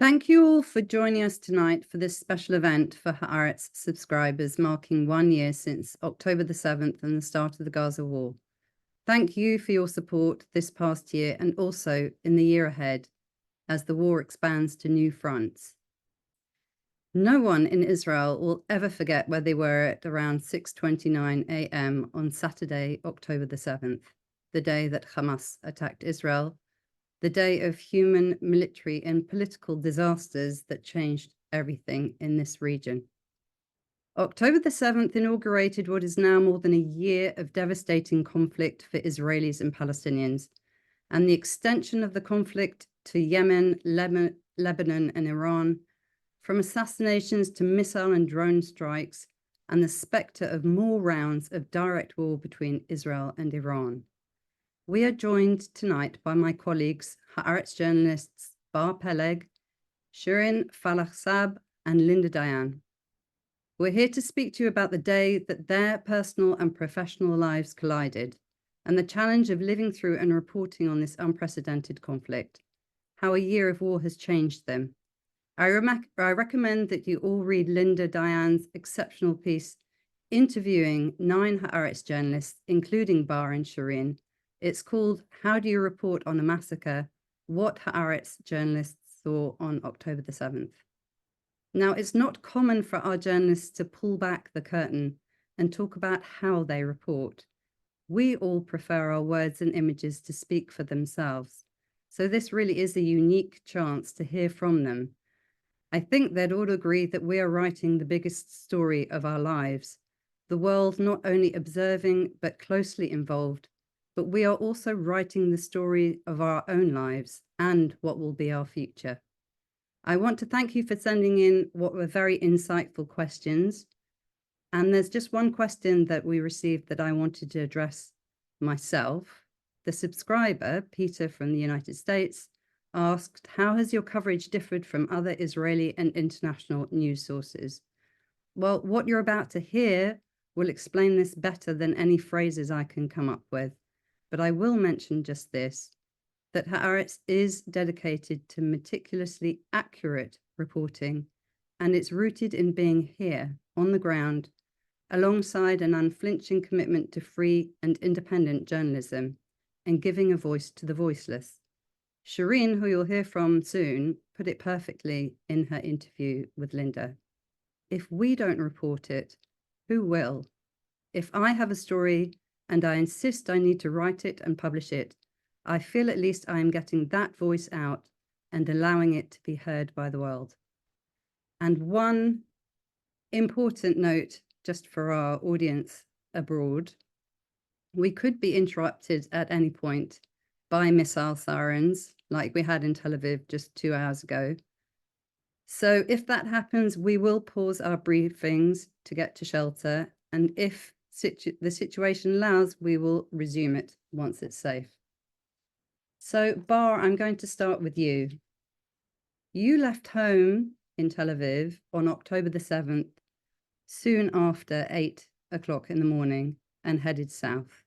Thank you all for joining us tonight for this special event for Haaretz subscribers, marking 1 year since October the 7th and the start of the Gaza war. Thank you for your support this past year and also in the year ahead as the war expands to new fronts. No one in Israel will ever forget where they were at around 6:29 a.m. on Saturday, October the 7th, the day that Hamas attacked Israel, the day of human, military, and political disasters that changed everything in this region. October the 7th inaugurated what is now more than a year of devastating conflict for Israelis and Palestinians, and the extension of the conflict to Yemen, Lebanon, and Iran, from assassinations to missile and drone strikes, and the specter of more rounds of direct war between Israel and Iran. We are joined tonight by my colleagues, Haaretz journalists Bar Peleg, Shirin Falachsab, and Linda Dayan. We're here to speak to you about the day that their personal and professional lives collided, and the challenge of living through and reporting on this unprecedented conflict, how a year of war has changed them. I recommend that you all read Linda Dayan's exceptional piece interviewing 9 Haaretz journalists, including Bar and Shirin. It's called How Do You Report on a Massacre? What Haaretz journalists saw on October the 7th. Now, it's not common for our journalists to pull back the curtain and talk about how they report. We all prefer our words and images to speak for themselves. So this really is a unique chance to hear from them. I think they'd all agree that we are writing the biggest story of our lives, the world not only observing but closely involved, but we are also writing the story of our own lives and what will be our future. I want to thank you for sending in what were very insightful questions. And there's just one question that we received that I wanted to address myself. The subscriber, Peter from the United States, asked, how has your coverage differed from other Israeli and international news sources? Well, what you're about to hear will explain this better than any phrases I can come up with. But I will mention just this, that Haaretz is dedicated to meticulously accurate reporting, and it's rooted in being here on the ground, alongside an unflinching commitment to free and independent journalism and giving a voice to the voiceless. Shirin, who you'll hear from soon, put it perfectly in her interview with Linda. If we don't report it, who will? If I have a story and I insist I need to write it and publish it, I feel at least I am getting that voice out and allowing it to be heard by the world. And one important note, just for our audience abroad, we could be interrupted at any point by missile sirens, like we had in Tel Aviv just 2 hours ago. So if that happens, we will pause our briefings to get to shelter, and if the situation allows, we will resume it once it's safe. So Bar, I'm going to start with you. You left home in Tel Aviv on October the 7th, soon after 8 o'clock in the morning, and headed south.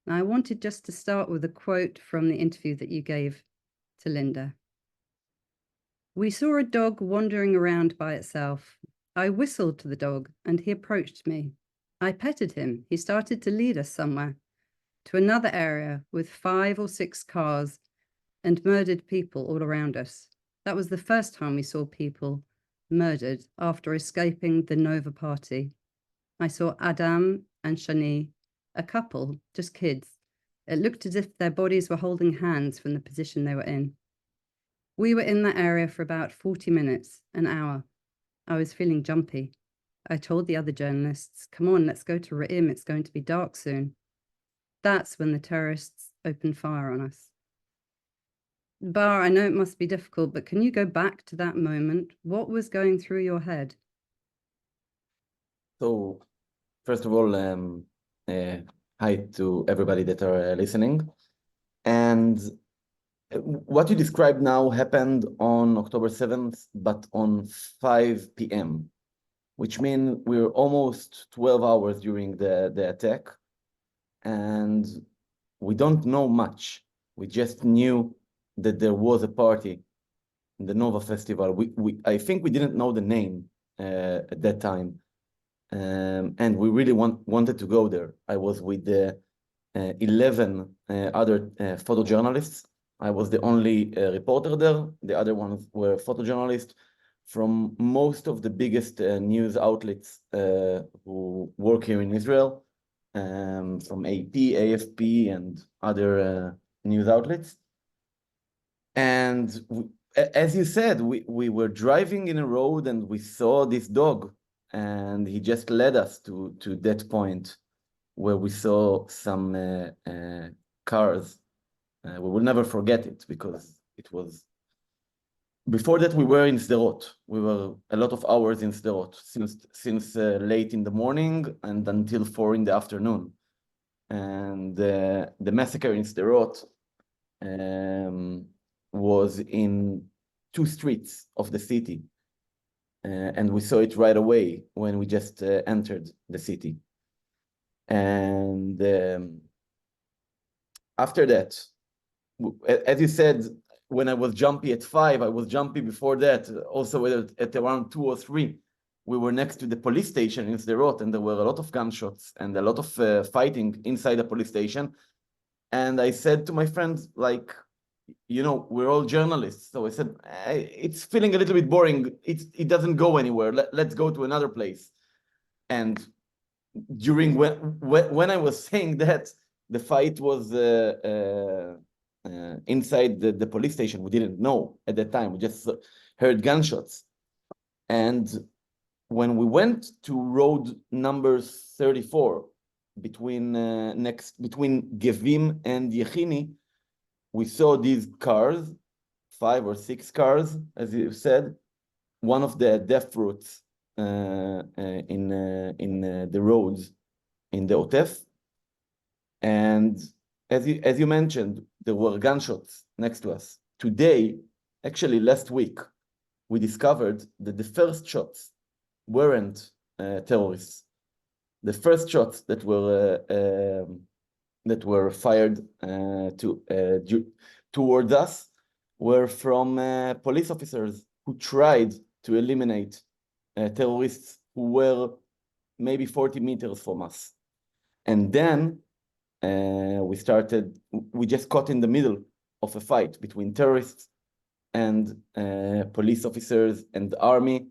Now, I wanted just to start with a quote from the interview that you gave to Linda. We saw a dog wandering around by itself. I whistled to the dog and he approached me. I petted him. He started to lead us somewhere, to another area with 5 or 6 cars and murdered people all around us. That was the first time we saw people murdered after escaping the Nova party. I saw Adam and Shani, a couple, just kids. It looked as if their bodies were holding hands from the position they were in. We were in that area for about 40 minutes, an hour. I was feeling jumpy. I told the other journalists, come on, let's go to Ra'im, it's going to be dark soon. That's when the terrorists opened fire on us. Bar, I know it must be difficult, but can you go back to that moment? What was going through your head? So, first of all, hi to everybody that are listening. And what you described now happened on October 7th, but on 5 p.m., which means we're almost 12 hours during the attack. And we don't know much. We just knew that there was a party the Nova Festival. I think we didn't know the name at that time, and we really wanted to go there. I was with 11 other photojournalists. I was the only reporter there. The other ones were photojournalists from most of the biggest news outlets who work here in Israel, from AP, AFP, and other news outlets. And as you said, we were driving in a road and we saw this dog, and he just led us to that point where we saw some cars. We will never forget it because it was. Before that, we were in Sderot. We were a lot of hours in Sderot since late in the morning and until 4 in the afternoon. And the massacre in Sderot was in 2 streets of the city. And we saw it right away when we just entered the city. And after that, as you said, when I was jumpy at 5, I was jumpy before that. Also at around 2 or 3, we were next to the police station in Sderot, and there were a lot of gunshots and a lot of fighting inside the police station. And I said to my friends, like, you know, we're all journalists. So I said, it's feeling a little bit boring. It doesn't go anywhere. Let's go to another place. And during when I was saying that, the fight was inside the police station. We didn't know at that time. We just heard gunshots. And when we went to road number 34, between Gevim and Yechini, we saw these cars, 5 or 6 cars, as you said, one of the death routes in the roads in the Otef. And as you mentioned, there were gunshots next to us. Today, actually last week, we discovered that the first shots weren't terrorists. The first shots that were fired towards us were from police officers who tried to eliminate terrorists who were maybe 40 meters from us. And then we just caught in the middle of a fight between terrorists and police officers and the army.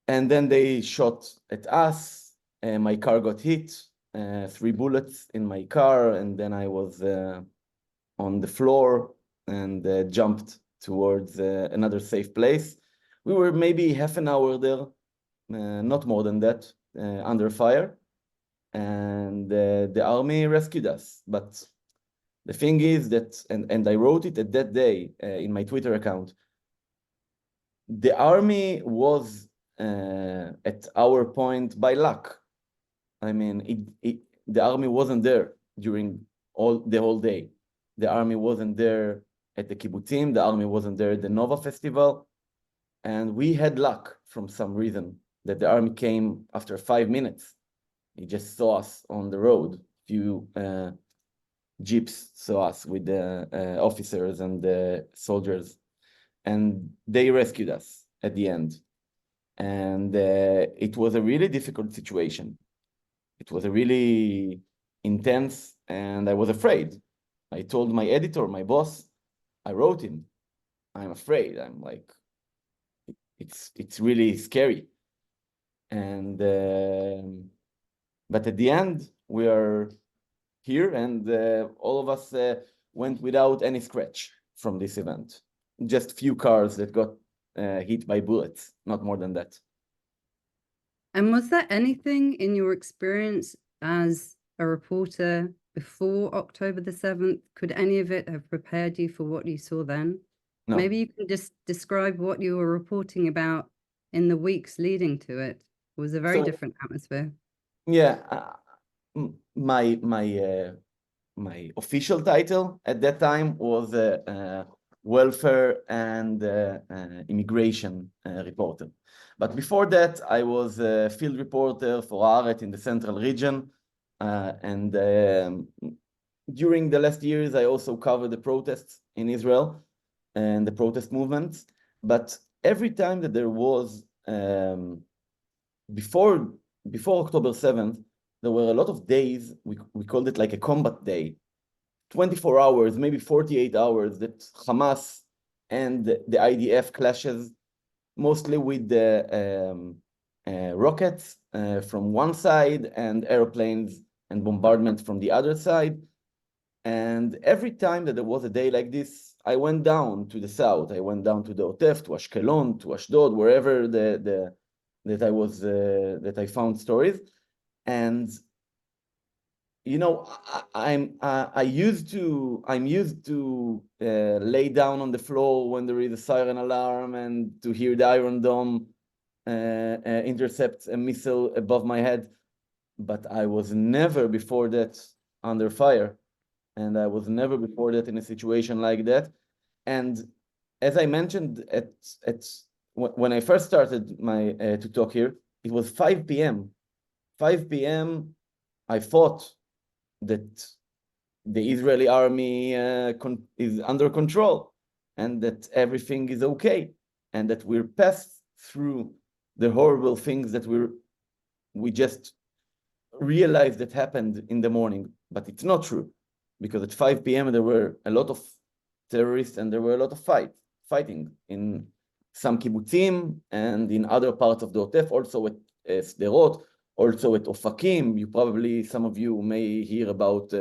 And then they shot at us. My car got hit, 3 bullets in my car, and then I was on the floor and jumped towards another safe place. We were maybe half an hour there, not more than that, under fire. And the army rescued us. But the thing is that, and I wrote it at that day in my Twitter account, the army was at our point by luck. I mean, the army wasn't there during the whole day. The army wasn't there at the kibbutzim. The army wasn't there at the Nova Festival. And we had luck from some reason that the army came after 5 minutes. He just saw us on the road. Few jeeps saw us with the officers and the soldiers, and they rescued us at the end. And it was a really difficult situation. It was a really intense, and I was afraid. I told my editor, my boss, I wrote him, I'm afraid. I'm like, it's really scary. And but at the end, we are here, and all of us went without any scratch from this event. Just few cars that got hit by bullets, not more than that. And was there anything in your experience as a reporter before October the 7th? Could any of it have prepared you for what you saw then? No. Maybe you can just describe what you were reporting about in the weeks leading to it. It was a very different atmosphere. Yeah, my official title at that time was welfare and immigration reporter. But before that, I was a field reporter for Haaretz in the central region. And during the last years, I also covered the protests in Israel. and the protest movements. But every time that there was, before October 7th, there were a lot of days, we called it like a combat day, 24 hours, maybe 48 hours, that Hamas and the IDF clashes, mostly with the rockets from one side and airplanes and bombardment from the other side. And every time that there was a day like this, I went down to the south. I went down to the Otef, to Ashkelon, to Ashdod, wherever that I found stories. And you know, I'm used to lay down on the floor when there is a siren alarm and to hear the Iron Dome intercept a missile above my head, but I was never before that under fire, and I was never before that in a situation like that. And as I mentioned when I first started my to talk here, it was 5 p.m. 5 p.m. I thought that the Israeli army is under control and that everything is okay and that we're past through the horrible things that we just realized that happened in the morning. But it's not true, because at 5 p.m. there were a lot of terrorists and there were a lot of fighting in some kibbutzim and in other parts of the Otef, also at Sderot, also at Ofakim. Some of you may hear about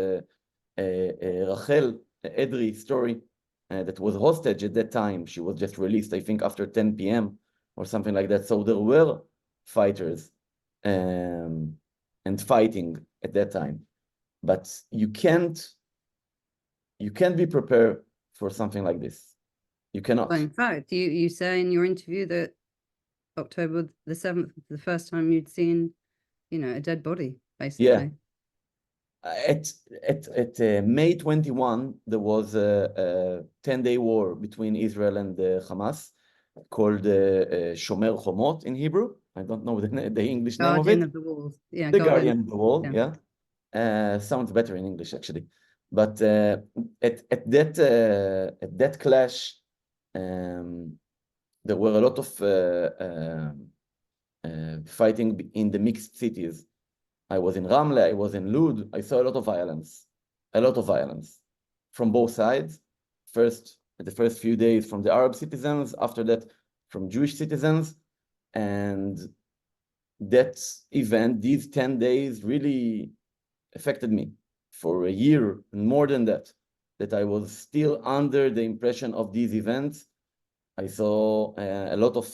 Rachel Edry story that was hostage at that time. She was just released, I think, after 10 p.m. or something like that. So there were fighters and fighting at that time. But you can't be prepared for something like this. You cannot. Well, in fact, you say in your interview that October the 7th was the first time you'd seen, a dead body, basically. Yeah. At May 21, there was a 10-day war between Israel and Hamas, called Shomer Chomot in Hebrew. I don't know the English name of it. Guardian of the Walls. Yeah, The Guardian of the Wall, yeah. Sounds better in English, actually. But at that clash, there were a lot of fighting in the mixed cities. I was in Ramle, I was in Lud. I saw a lot of violence from both sides. The first few days from the Arab citizens, after that from Jewish citizens. And that event, these 10 days, really affected me for a year and more than that I was still under the impression of these events. I saw a lot of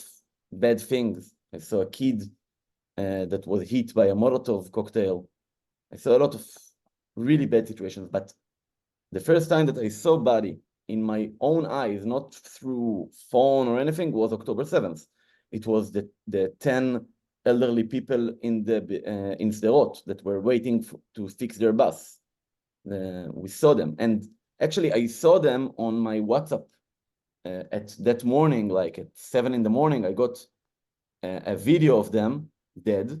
bad things. I saw a kid that was hit by a Molotov cocktail. I saw a lot of really bad situations. But the first time that I saw body in my own eyes, not through phone or anything, was October 7th. It was the 10 elderly people in Sderot that were waiting to fix their bus. We saw them. And actually, I saw them on my WhatsApp at that morning, like at 7 in the morning. I got a video of them dead,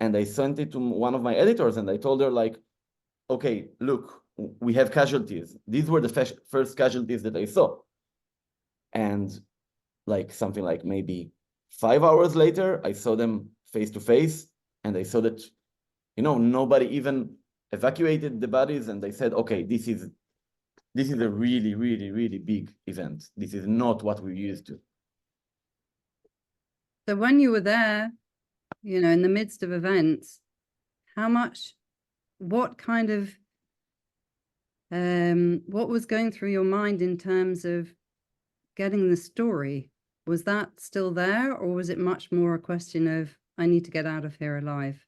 and I sent it to one of my editors, and I told her, like, okay, look, we have casualties. These were the first casualties that I saw. And like something like maybe 5 hours later, I saw them face to face, and I saw that, nobody even evacuated the bodies, and they said, okay, this is a really, really, really big event. This is not what we're used to. So when you were there, in the midst of events, what kind of, what was going through your mind in terms of getting the story? Was that still there, or was it much more a question of, I need to get out of here alive?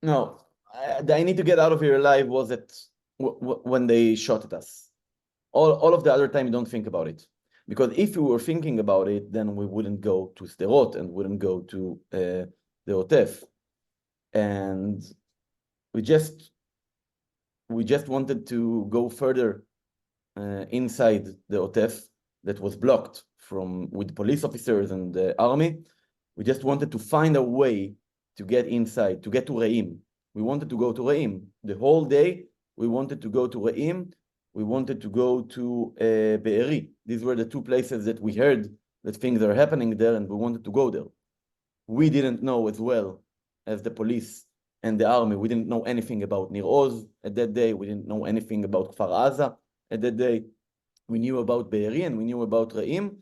No, I need to get out of here alive was when they shot at us. All of the other time, you don't think about it. Because if we were thinking about it, then we wouldn't go to Sderot and wouldn't go to the Otef. And we just wanted to go further inside the Otef that was blocked with police officers and the army. We just wanted to find a way to get inside, to get to Re'im. We wanted to go to Re'im. The whole day, we wanted to go to Re'im, we wanted to go to Be'eri. These were the two places that we heard that things are happening there, and we wanted to go there. We didn't know as well as the police and the army. We didn't know anything about Nir Oz at that day. We didn't know anything about Kfar Aza at that day. We knew about Be'eri and we knew about Re'im,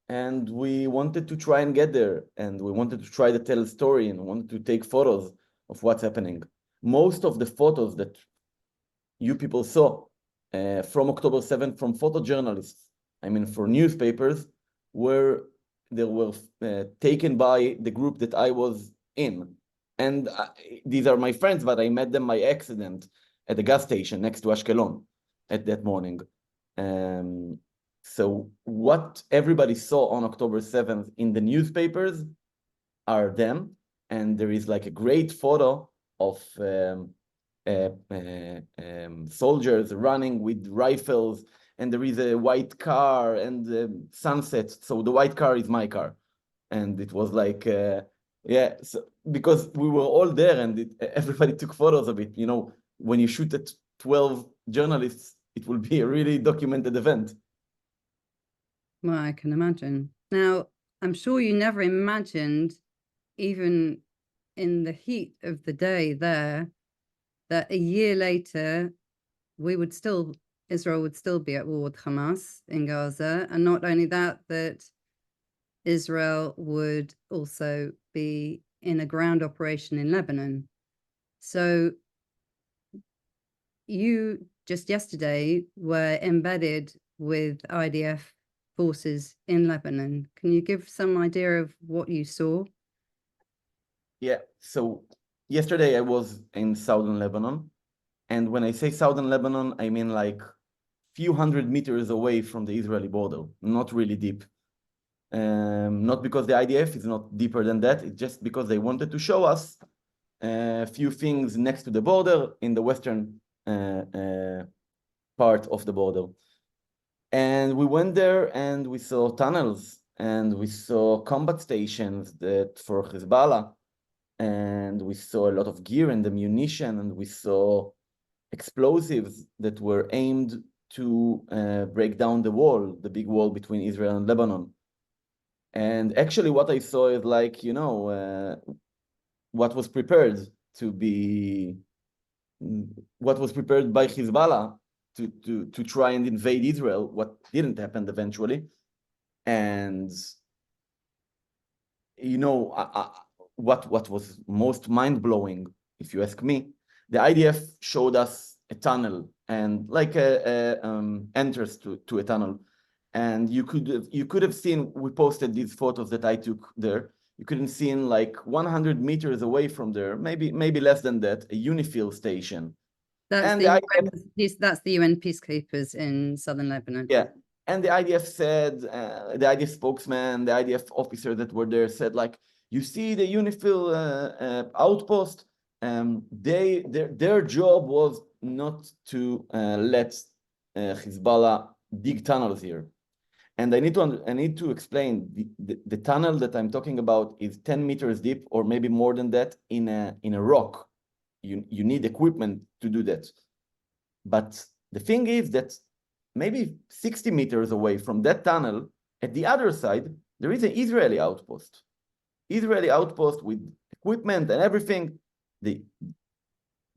and we wanted to try and get there, and we wanted to try to tell a story and wanted to take photos of what's happening. Most of the photos that you people saw from October 7th from photojournalists, I mean for newspapers, were taken by the group that I was in. And these are my friends, but I met them by accident at the gas station next to Ashkelon at that morning. So what everybody saw on October 7th in the newspapers are them. And there is like a great photo of soldiers running with rifles, and there is a white car and sunset. So the white car is my car. And it was like, yeah, so, because we were all there and everybody took photos of it. You know, when you shoot at 12 journalists, it will be a really documented event. Well, I can imagine. Now, I'm sure you never imagined, even in the heat of the day there, that a year later, Israel would still be at war with Hamas in Gaza. And not only that, that Israel would also be in a ground operation in Lebanon. So you just yesterday were embedded with IDF forces in Lebanon. Can you give some idea of what you saw? Yeah, so yesterday I was in southern Lebanon. And when I say southern Lebanon, I mean like few hundred meters away from the Israeli border, not really deep. Not because the IDF is not deeper than that, it's just because they wanted to show us a few things next to the border in the western part of the border. And we went there and we saw tunnels and we saw combat stations that for Hezbollah, and we saw a lot of gear and ammunition, and we saw explosives that were aimed to break down the wall, the big wall between Israel and Lebanon. And actually what I saw is like, you know, what was prepared by Hezbollah to try and invade Israel, what didn't happen eventually. And, you know, what was most mind-blowing, if you ask me, the IDF showed us a tunnel and like a entrance to a tunnel. And you could have seen, we posted these photos that I took there. You could have seen like 100 meters away from there, maybe less than that, a UNIFIL station. That's the UN peacekeepers in southern Lebanon. Yeah, and the IDF said, the IDF spokesman, the IDF officer that were there said, like, you see the UNIFIL outpost, their job was not to let Hezbollah dig tunnels here. And I need to explain the tunnel that I'm talking about is 10 meters deep, or maybe more than that, in a rock. You need equipment to do that. But the thing is that maybe 60 meters away from that tunnel, at the other side, there is an Israeli outpost. Israeli outpost with equipment and everything. The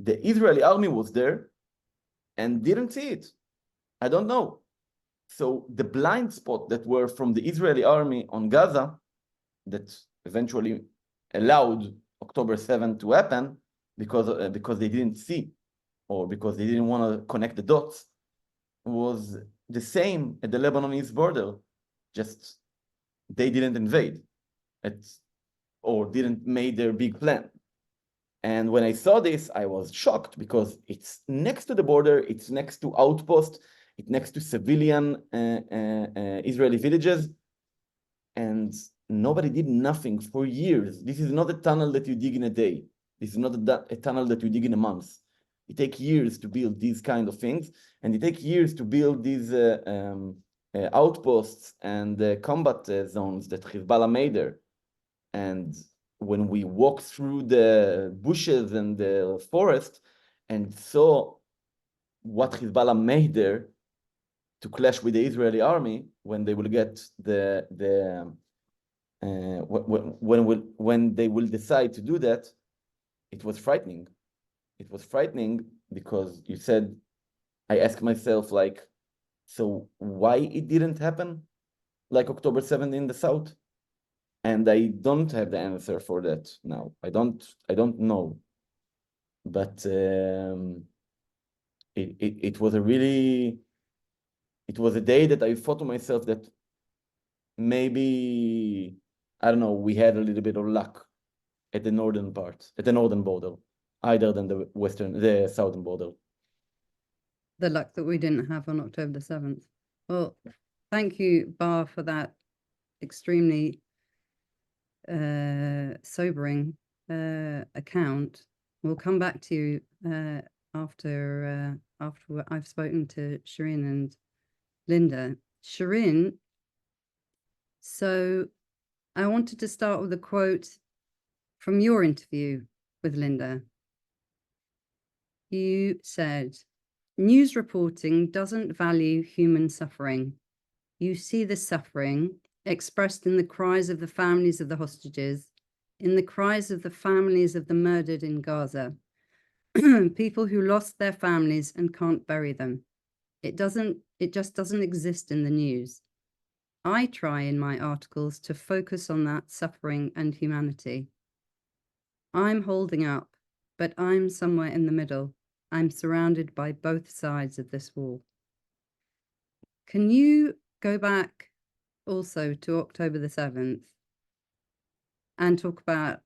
Israeli army was there and didn't see it. I don't know. So the blind spot that were from the Israeli army on Gaza that eventually allowed October 7th to happen because they didn't see, or because they didn't want to connect the dots, was the same at the Lebanese border, just they didn't invade or didn't make their big plan. And when I saw this, I was shocked because it's next to the border, it's next to outposts, it's next to civilian Israeli villages, and nobody did nothing for years. This is not a tunnel that you dig in a day. This is not a tunnel that you dig in a month. It takes years to build these kind of things, and it takes years to build these outposts and combat zones that Hezbollah made there. And when we walked through the bushes and the forest and saw what Hezbollah made there, to clash with the Israeli army when they will get when they will decide to do that. It was frightening. It was frightening because you said, I asked myself, like, so why it didn't happen like October 7th in the South? And I don't have the answer for that now. I don't know. But it was a day that I thought to myself that maybe, I don't know, we had a little bit of luck at the northern border, either than the southern border. The luck that we didn't have on October the 7th. Well, thank you, Bar, for that extremely sobering account. We'll come back to you after I've spoken to Shirin and Linda. Shirin, so I wanted to start with a quote from your interview with Linda. You said, "News reporting doesn't value human suffering. You see the suffering expressed in the cries of the families of the hostages, in the cries of the families of the murdered in Gaza, people who lost their families and can't bury them. It just doesn't exist in the news. I try in my articles to focus on that suffering and humanity. I'm holding up, but I'm somewhere in the middle. I'm surrounded by both sides of this wall." Can you go back also to October the 7th and talk about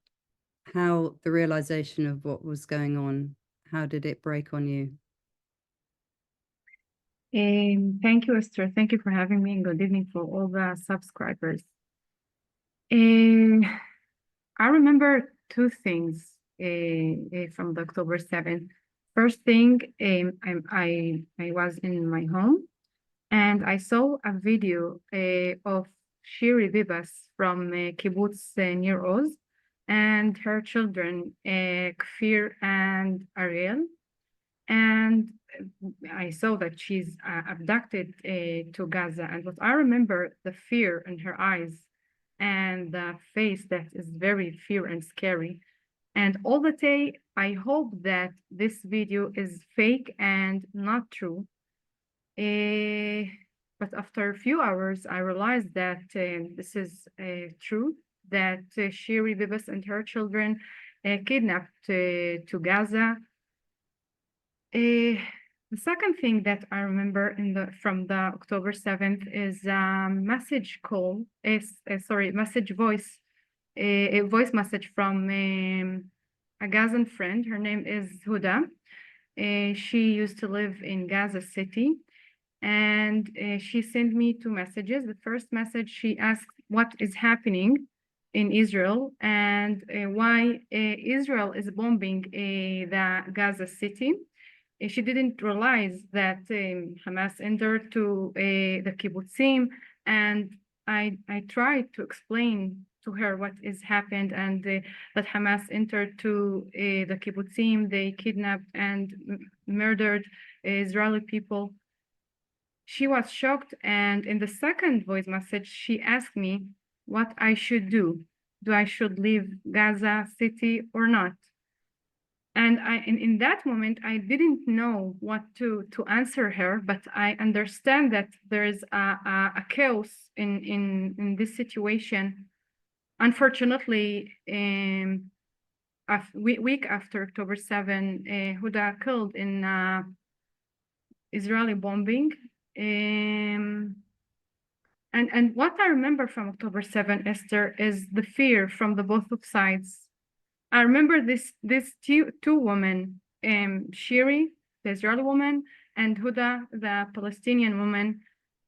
how the realization of what was going on, how did it break on you? Thank you, Esther. Thank you for having me, and good evening for all the subscribers. I remember two things from the October 7th. First thing, I was in my home and I saw a video of Shiri Bibas from kibbutz near Oz and her children, Kfir and Ariel. And I saw that she's abducted to Gaza. And what I remember, the fear in her eyes and the face that is very fear and scary. And all the day, I hope that this video is fake and not true. But after a few hours, I realized that this is true, that Shiri Bibas and her children kidnapped to Gaza. The second thing that I remember from the October 7th is message voice, a voice message from a Gazan friend. Her name is Huda. She used to live in Gaza City, and she sent me two messages. The first message, she asked what is happening in Israel and why Israel is bombing the Gaza City. She didn't realize that Hamas entered to the kibbutzim, and I tried to explain to her what has happened, and that Hamas entered to the kibbutzim. They kidnapped and murdered Israeli people. She was shocked, and in the second voice message, she asked me what I should do. Do I should leave Gaza City or not? And in that moment, I didn't know what to answer her, but I understand that there is a chaos in this situation. Unfortunately, a week after October 7, Huda killed in Israeli bombing. And what I remember from October 7, Esther, is the fear from the both of sides. I remember this two women, Shiri, the Israeli woman, and Huda, the Palestinian woman.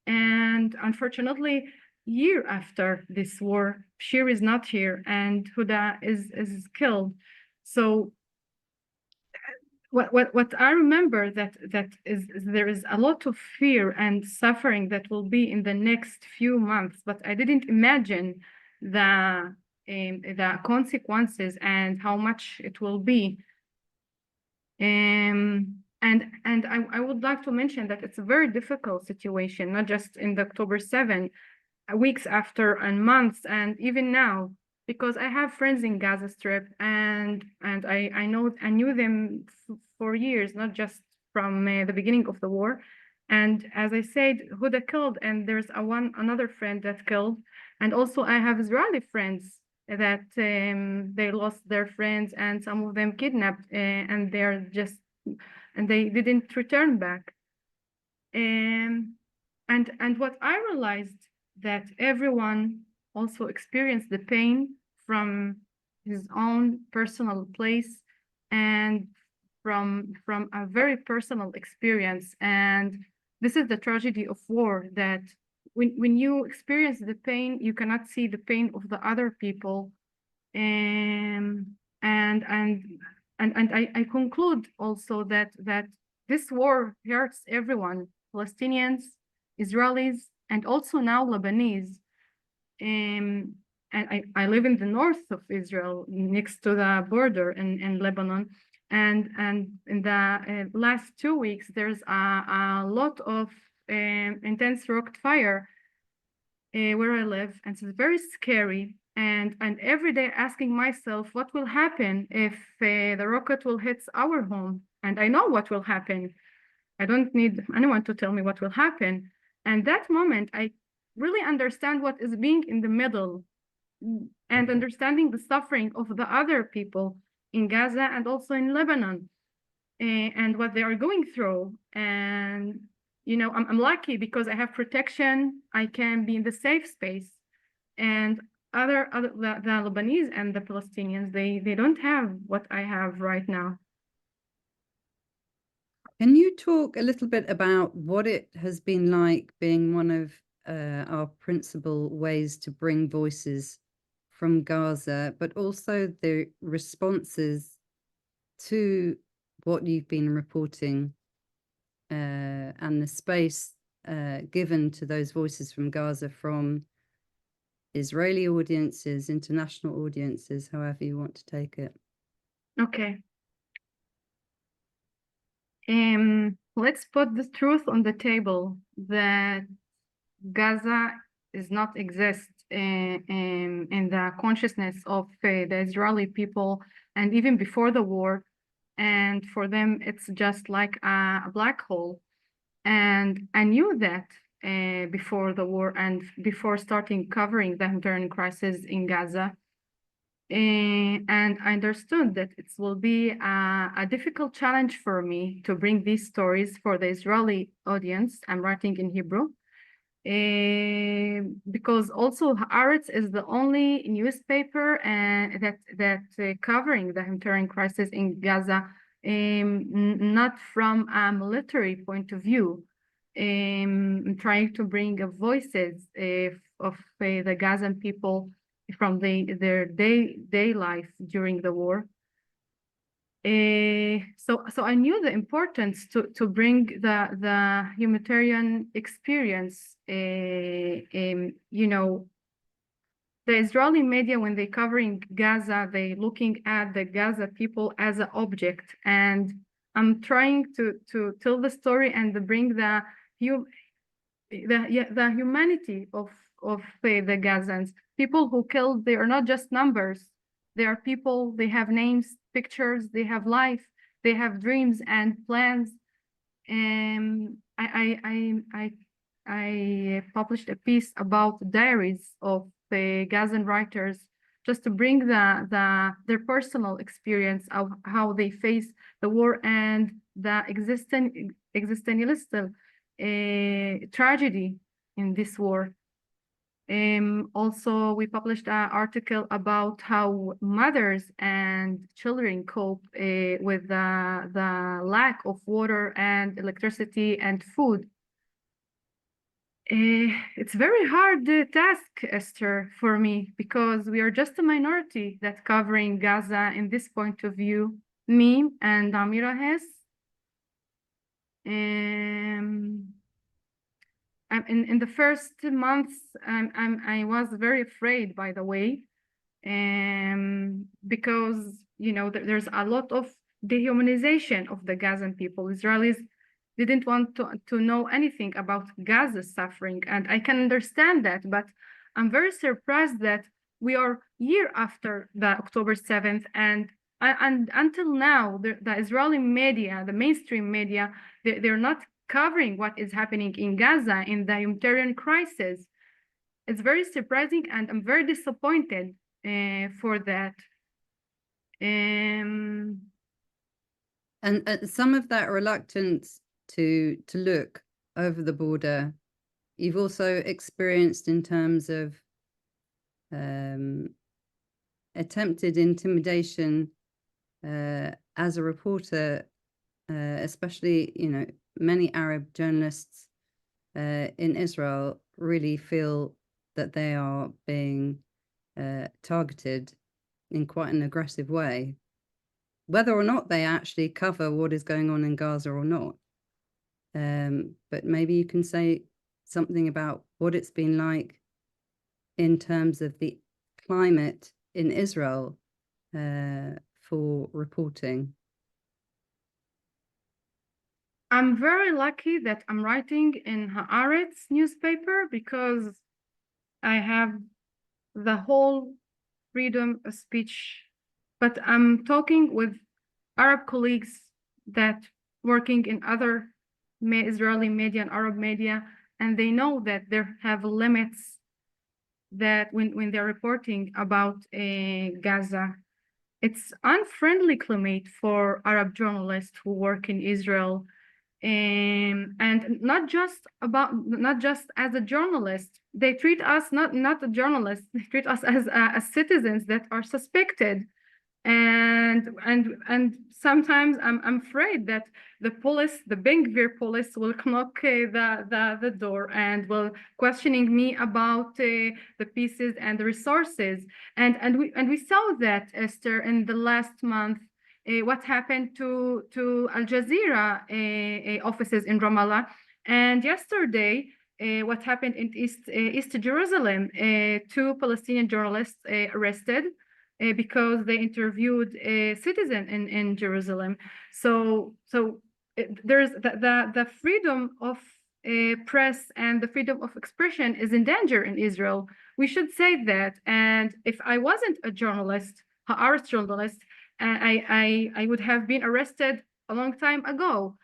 And unfortunately, year after this war, Shiri is not here, and Huda is killed. So what I remember that is there is a lot of fear and suffering that will be in the next few months, but I didn't imagine the consequences and how much it will be. And I would like to mention that it's a very difficult situation, not just in the October 7, weeks after and months, and even now, because I have friends in Gaza Strip, and I knew them for years, not just from the beginning of the war. And as I said, Huda killed, and there's another friend that killed, and also I have Israeli friends that they lost their friends, and some of them kidnapped, and they didn't return back. And what I realized, that everyone also experienced the pain from his own personal place and from a very personal experience. And this is the tragedy of war, that when you experience the pain, you cannot see the pain of the other people. And I conclude also that this war hurts everyone, Palestinians, Israelis, and also now Lebanese. And I live in the north of Israel, next to the border in Lebanon. And in the last 2 weeks, there's a lot of intense rocket fire where I live, and it's very scary. And every day asking myself, what will happen if the rocket will hit our home? And I know what will happen. I don't need anyone to tell me what will happen. And that moment, I really understand what is being in the middle, and understanding the suffering of the other people in Gaza and also in Lebanon, and what they are going through. And I'm lucky because I have protection. I can be in the safe space, and the Lebanese and the Palestinians, they don't have what I have right now. Can you talk a little bit about what it has been like being one of our principal ways to bring voices from Gaza, but also the responses to what you've been reporting, and the space given to those voices from Gaza from Israeli audiences, international audiences, however you want to take it? Okay. Let's put the truth on the table, that Gaza does not exist in the consciousness of the Israeli people, and even before the war. And for them, it's just like a black hole. And I knew that before the war and before starting covering the humanitarian crisis in Gaza. And I understood that it will be a difficult challenge for me to bring these stories for the Israeli audience. I'm writing in Hebrew. Because also Haaretz is the only newspaper that covering the humanitarian crisis in Gaza, not from a military point of view, trying to bring voices of the Gazan people from their day life during the war. So I knew the importance to bring the humanitarian experience. The Israeli media, when they covering Gaza, they looking at the Gaza people as an object, and I'm trying to tell the story and to bring the humanity of the Gazans. People who killed, they are not just numbers. They are people. They have names, pictures. They have life. They have dreams and plans. And I published a piece about diaries of the Gazan writers, just to bring their personal experience of how they face the war and the existentialistic tragedy in this war. Also, we published an article about how mothers and children cope with the lack of water and electricity and food. It's very hard task, Esther, for me, because we are just a minority that covering Gaza in this point of view. Me and Amira Hess. In the first months, I was very afraid, by the way, because there's a lot of dehumanization of the Gazan people. Israelis didn't want to know anything about Gaza's suffering, and I can understand that, but I'm very surprised that we are year after the October 7th, and until now, the Israeli media, the mainstream media, they're not covering what is happening in Gaza in the humanitarian crisis. It's very surprising, and I'm very disappointed for that. And some of that reluctance to look over the border, you've also experienced in terms of attempted intimidation as a reporter, especially, you know, many Arab journalists in Israel really feel that they are being targeted in quite an aggressive way, whether or not they actually cover what is going on in Gaza or not. But maybe you can say something about what it's been like in terms of the climate in Israel for reporting. I'm very lucky that I'm writing in Haaretz newspaper because I have the whole freedom of speech, but I'm talking with Arab colleagues that working in other Israeli media and Arab media, and they know that there have limits that when they're reporting about Gaza. It's unfriendly climate for Arab journalists who work in Israel. And not just as a journalist, they treat us not a journalist, they treat us as citizens that are suspected, and sometimes I'm afraid that the police, the Ben Gvir police, will knock the door and will questioning me about the pieces and the resources, and we saw that, Esther, in the last month. What happened to Al Jazeera offices in Ramallah, and yesterday what happened in East Jerusalem, 2 Palestinian journalists arrested because they interviewed a citizen in Jerusalem. So there's the freedom of press and the freedom of expression is in danger in Israel. We should say that. And if I wasn't a journalist, an Haaretz journalist, I would have been arrested a long time ago.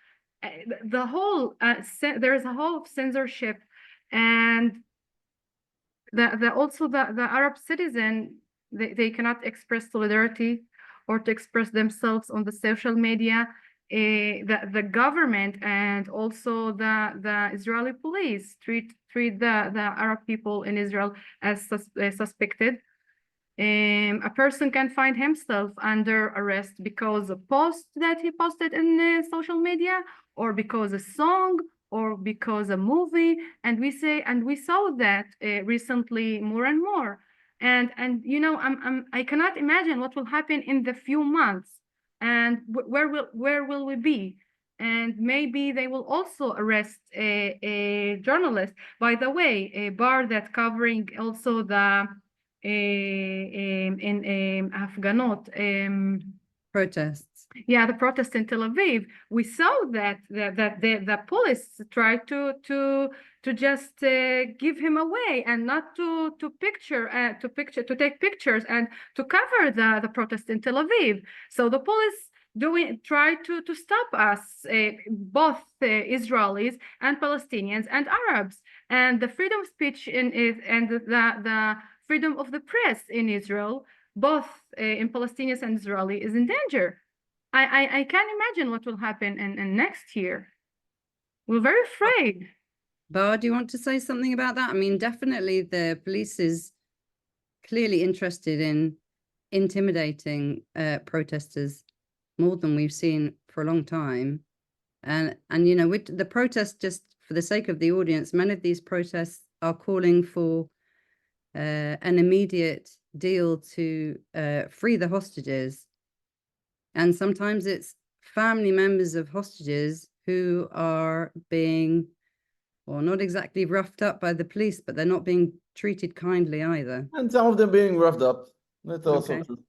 The whole there's a whole censorship, and also the Arab citizen, they cannot express solidarity or to express themselves on the social media. The government and also the Israeli police treat the Arab people in Israel as suspected. A person can find himself under arrest because a post that he posted in social media, or because a song, or because a movie, and we saw that recently more and more, and you know, I cannot imagine what will happen in the few months, and where will we be, and maybe they will also arrest a journalist. By the way, a bar that covering also the in Afghanot Protests. Yeah, the protests in Tel Aviv. We saw that the police tried to just give him away and not to take pictures and to cover the protest in Tel Aviv. So the police tried to stop us, both Israelis and Palestinians and Arabs, and the freedom of speech and the freedom of the press in Israel, both in Palestinians and Israeli, is in danger. I can't imagine what will happen in next year. We're very afraid. Bar, do you want to say something about that? I mean, definitely the police is clearly interested in intimidating protesters more than we've seen for a long time. And you know, with the protests, just for the sake of the audience, many of these protests are calling for an immediate deal to free the hostages. And sometimes it's family members of hostages who are being, well, not exactly roughed up by the police, but they're not being treated kindly either. And some of them being roughed up. That's also Okay. true.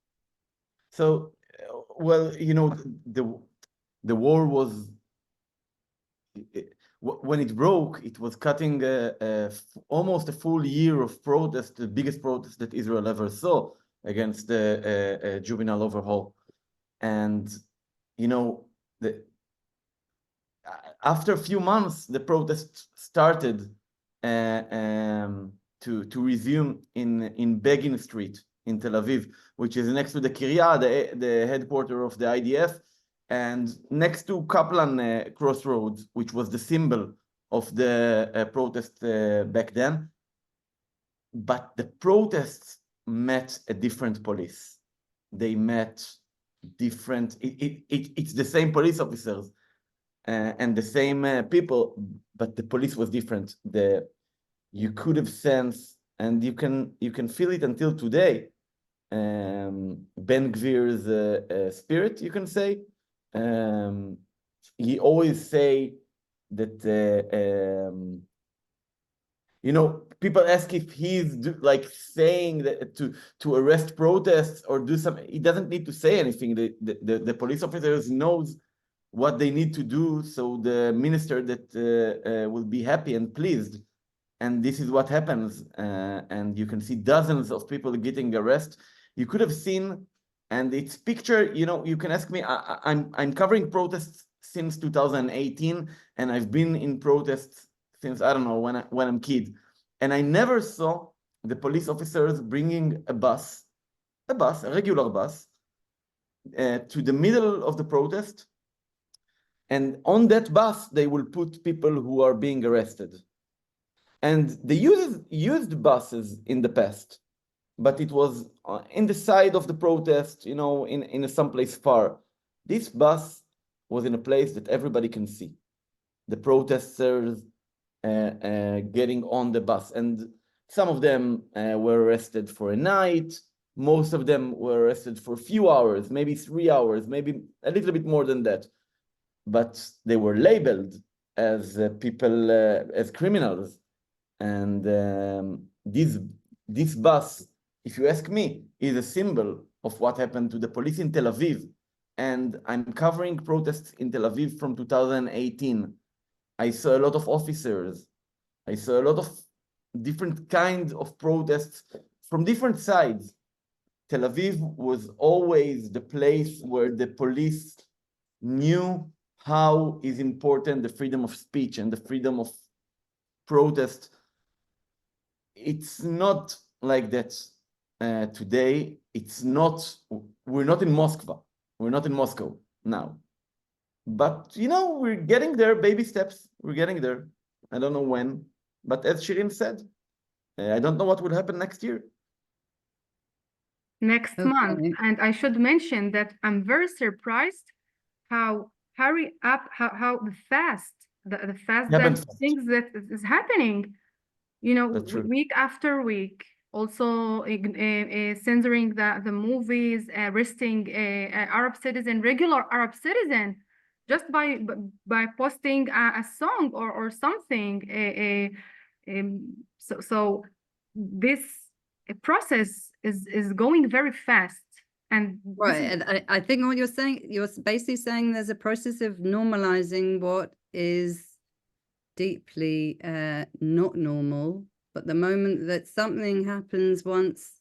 So Well, the war was, when it broke, it was cutting almost a full year of protest, the biggest protest that Israel ever saw against the juvenile overhaul. And, after a few months, the protests started to resume in Begin Street in Tel Aviv, which is next to the Kiryat, the headquarters of the IDF, and next to Kaplan Crossroads, which was the symbol of the protest back then. But the protests met a different police. They met different, it's the same police officers and the same people, but the police was different. You could have sensed, and you can feel it until today, Ben Gvir's spirit, you can say. He always say that people ask if he's saying that to arrest protests or do something. He doesn't need to say anything. The police officers knows what they need to do, so the minister that will be happy and pleased. And this is what happens. And you can see dozens of people getting arrested. You could have seen, and it's picture, you can ask me, I'm covering protests since 2018, and I've been in protests since, I don't know, when I'm kid. And I never saw the police officers bringing a regular bus, to the middle of the protest. And on that bus, they will put people who are being arrested. And they used buses in the past, but it was in the side of the protest, in someplace far. This bus was in a place that everybody can see. The protesters getting on the bus. And some of them were arrested for a night. Most of them were arrested for a few hours, maybe 3 hours, maybe a little bit more than that. But they were labeled as people, as criminals. And this bus, if you ask me, is a symbol of what happened to the police in Tel Aviv. And I'm covering protests in Tel Aviv from 2018. I saw a lot of officers. I saw a lot of different kinds of protests from different sides. Tel Aviv was always the place where the police knew how is important the freedom of speech and the freedom of protest. It's not like that today. We're not in Moscow. We're not in Moscow now. But, we're getting there, baby steps. We're getting there. I don't know when. But as Shirin said, I don't know what will happen next year. Next month. And I should mention that I'm very surprised how the fast that things that is happening, week after week, also censoring the movies, arresting Arab citizen, regular Arab citizen, just by posting a song or something. So this process is going very fast. And right, and I think what you're basically saying there's a process of normalizing what is deeply not normal, but the moment that something happens once,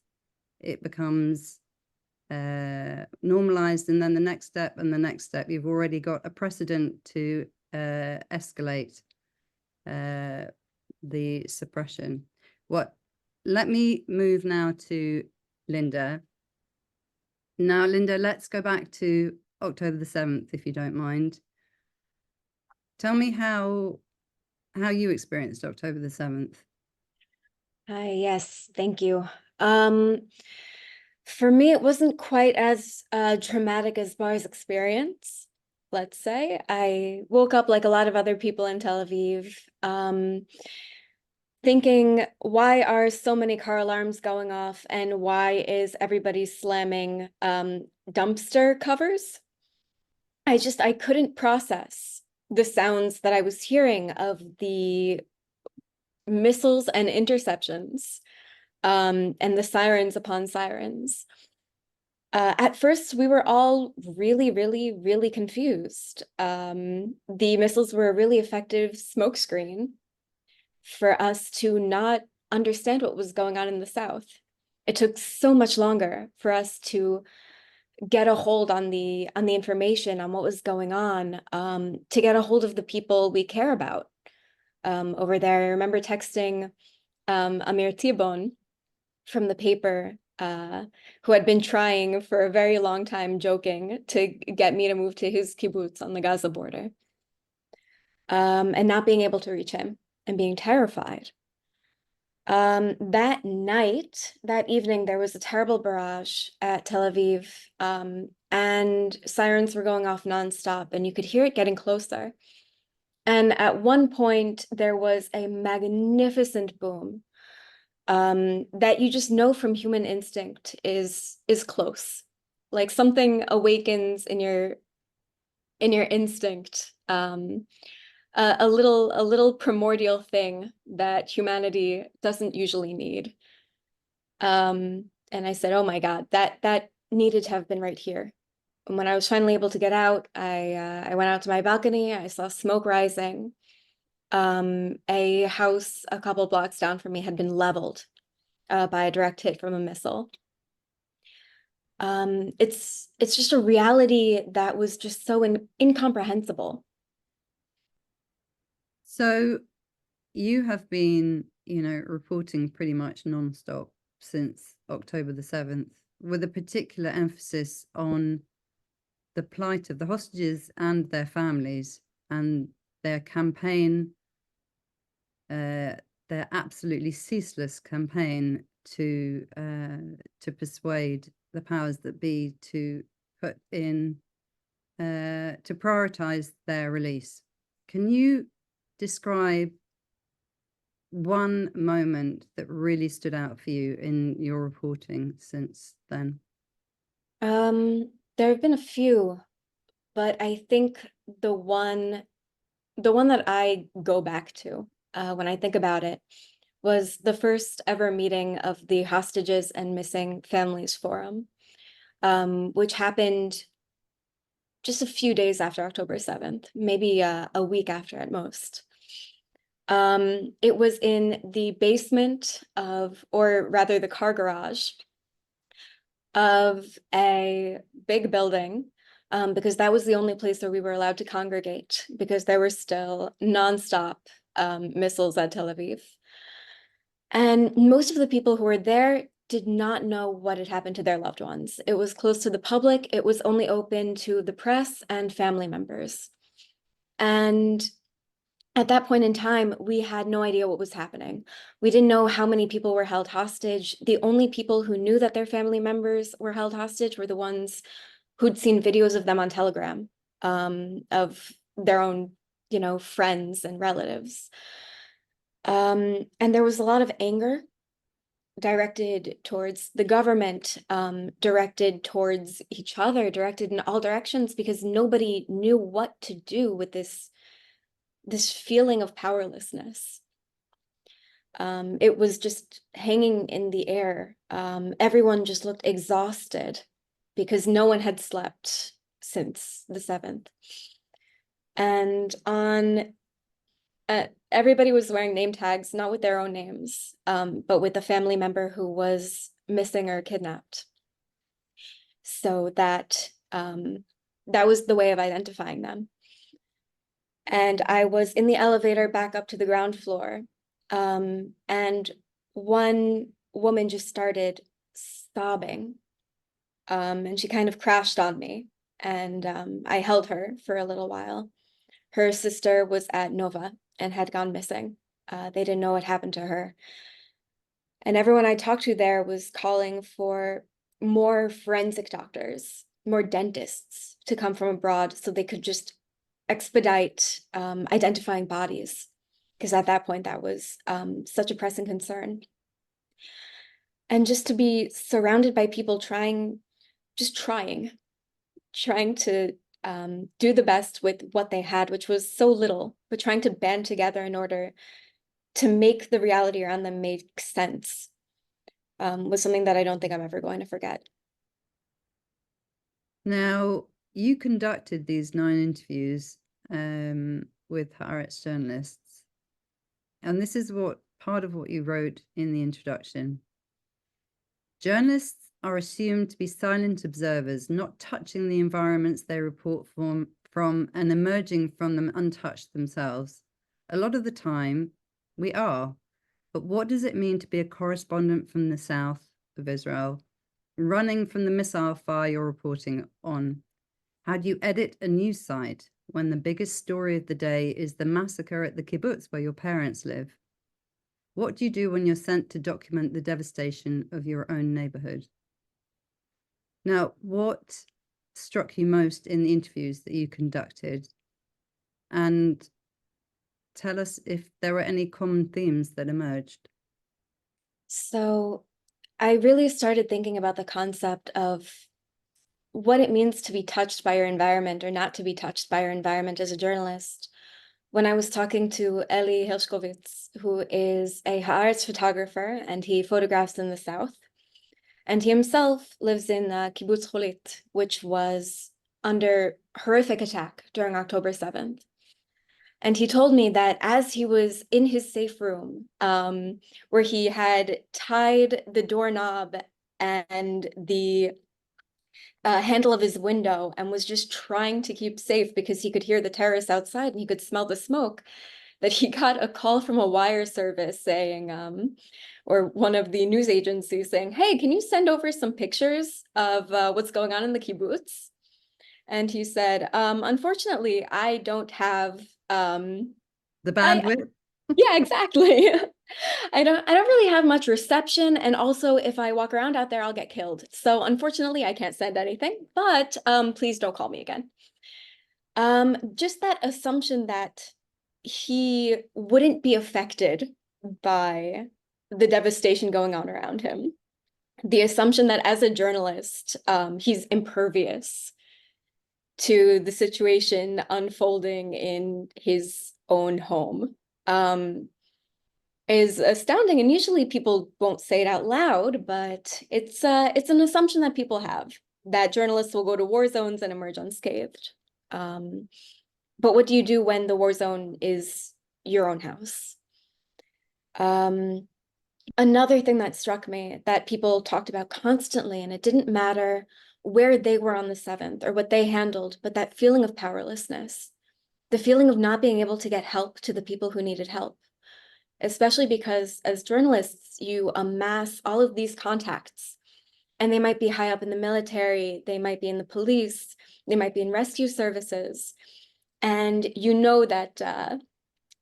it becomes normalized, and then the next step and the next step, you've already got a precedent to escalate the suppression. Let me move now to Linda. Now, Linda, let's go back to October the 7th, if you don't mind. Tell me how you experienced October the 7th. Yes, thank you. For me, it wasn't quite as traumatic as Bar's experience, let's say. I woke up like a lot of other people in Tel Aviv, thinking, why are so many car alarms going off, and why is everybody slamming dumpster covers? I couldn't process the sounds that I was hearing of the missiles and interceptions, and the sirens upon sirens. At first, we were all really, really, really confused. The missiles were a really effective smokescreen for us to not understand what was going on in the south. It took so much longer for us to get a hold on the information on what was going on, to get a hold of the people we care about over there. I remember texting Amir Tibon from the paper, who had been trying for a very long time, joking, to get me to move to his kibbutz on the Gaza border, and not being able to reach him and being terrified. That night, that evening, there was a terrible barrage at Tel Aviv, and sirens were going off nonstop, and you could hear it getting closer. And at one point, there was a magnificent boom, that you just know from human instinct is close. Like something awakens in your instinct, a little primordial thing that humanity doesn't usually need. And I said, oh my God, that needed to have been right here. And when I was finally able to get out, I went out to my balcony. I saw smoke rising. A house a couple blocks down from me had been leveled by a direct hit from a missile. It's just a reality that was just so incomprehensible. So you have been, reporting pretty much nonstop since October the 7th, with a particular emphasis on the plight of the hostages and their families and their campaign, their absolutely ceaseless campaign to persuade the powers that be to put in, to prioritize their release. Can you describe one moment that really stood out for you in your reporting since then? There have been a few, but I think the one that I go back to when I think about it was the first ever meeting of the Hostages and Missing Families Forum, which happened just a few days after October 7th, maybe a week after at most. It was in the basement of, or rather the car garage of a big building, because that was the only place where we were allowed to congregate, because there were still nonstop missiles at Tel Aviv. And most of the people who were there did not know what had happened to their loved ones. It was closed to the public. It was only open to the press and family members. And at that point in time, we had no idea what was happening. We didn't know how many people were held hostage. The only people who knew that their family members were held hostage were the ones who'd seen videos of them on Telegram, of their own, friends and relatives. And there was a lot of anger directed towards the government, directed towards each other, directed in all directions, because nobody knew what to do with this feeling of powerlessness. It was just hanging in the air. Everyone just looked exhausted because no one had slept since the 7th. And everybody was wearing name tags, not with their own names, but with a family member who was missing or kidnapped. So that was the way of identifying them. And I was in the elevator back up to the ground floor, and one woman just started sobbing, and she kind of crashed on me, and I held her for a little while. Her sister was at Nova and had gone missing. They didn't know what happened to her. And everyone I talked to there was calling for more forensic doctors, more dentists to come from abroad so they could just expedite identifying bodies, because at that point that was such a pressing concern. And just to be surrounded by people trying to do the best with what they had, which was so little, but trying to band together in order to make the reality around them make sense, was something that I don't think I'm ever going to forget. Now, you conducted these 9 interviews with Haaretz journalists, and this is part of what you wrote in the introduction. Journalists are assumed to be silent observers, not touching the environments they report from and emerging from them untouched themselves. A lot of the time, we are. But what does it mean to be a correspondent from the south of Israel, running from the missile fire you're reporting on? How do you edit a news site when the biggest story of the day is the massacre at the kibbutz where your parents live? What do you do when you're sent to document the devastation of your own neighborhood? Now, what struck you most in the interviews that you conducted? And tell us if there were any common themes that emerged. So I really started thinking about the concept of what it means to be touched by your environment or not to be touched by your environment as a journalist. When I was talking to Eli Hershkovitz, who is a Haaretz photographer, and he photographs in the South, and he himself lives in kibbutz Cholit, which was under horrific attack during October 7th. And he told me that as he was in his safe room, where he had tied the doorknob and the handle of his window and was just trying to keep safe because he could hear the terrorists outside and he could smell the smoke, that he got a call from a wire service saying, or one of the news agencies saying, hey, can you send over some pictures of what's going on in the kibbutz? And he said, unfortunately, I don't have the bandwidth. Yeah, exactly. I don't really have much reception, and also if I walk around out there, I'll get killed. So unfortunately, I can't send anything, but please don't call me again. Just that assumption that he wouldn't be affected by the devastation going on around him. The assumption that as a journalist, he's impervious to the situation unfolding in his own home. Is astounding, and usually people won't say it out loud, but it's an assumption that people have, that journalists will go to war zones and emerge unscathed. But what do you do when the war zone is your own house? Another thing that struck me that people talked about constantly, and it didn't matter where they were on the 7th or what they handled, but that feeling of powerlessness, the feeling of not being able to get help to the people who needed help. Especially because as journalists, you amass all of these contacts, and they might be high up in the military, they might be in the police, they might be in rescue services. And you know that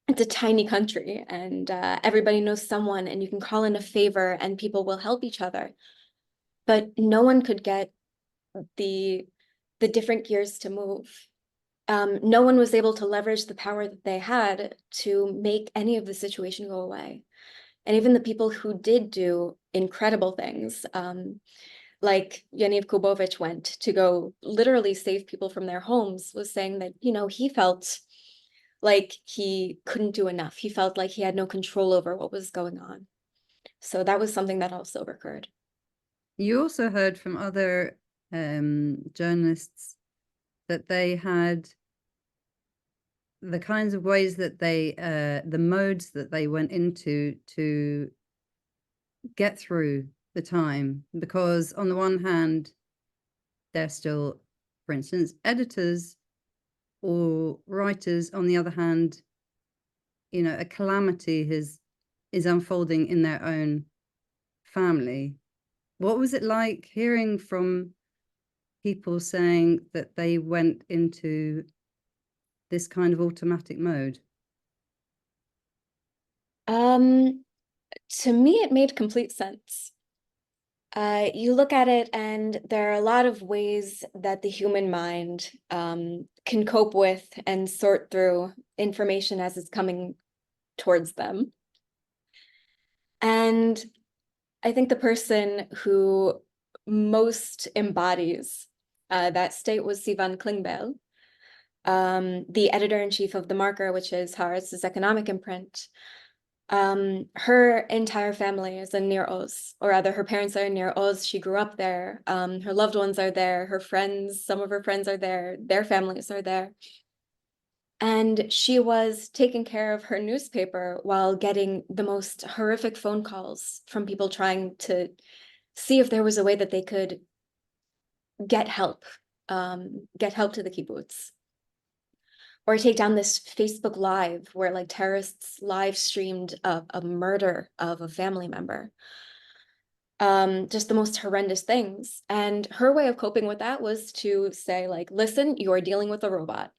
it's a tiny country, and everybody knows someone, and you can call in a favor and people will help each other. But no one could get the different gears to move. No one was able to leverage the power that they had to make any of the situation go away. And even the people who did do incredible things, like Yaniv Kubovich went to go literally save people from their homes, was saying that, you know, he felt like he couldn't do enough. He felt like he had no control over what was going on. So that was something that also recurred. You also heard from other journalists that they had the kinds of ways that they, the modes that they went into to get through the time, because on the one hand, they're still, for instance, editors, or writers. On the other hand, you know, a calamity is unfolding in their own family. What was it like hearing from people saying that they went into this kind of automatic mode? To me, it made complete sense. You look at it, and there are a lot of ways that the human mind can cope with and sort through information as it's coming towards them. And I think the person who most embodies that state was Sivan Klingbeil, the editor-in-chief of The Marker, which is Haaretz's economic imprint. Her entire family is in Nir Oz, or rather her parents are in Nir Oz. She grew up there. Her loved ones are there. Her friends, some of her friends are there. Their families are there. And she was taking care of her newspaper while getting the most horrific phone calls from people trying to see if there was a way that they could get help to the kibbutz. Or take down this Facebook Live where like terrorists live streamed a murder of a family member. Just the most horrendous things. And her way of coping with that was to say, like, listen, you are dealing with a robot.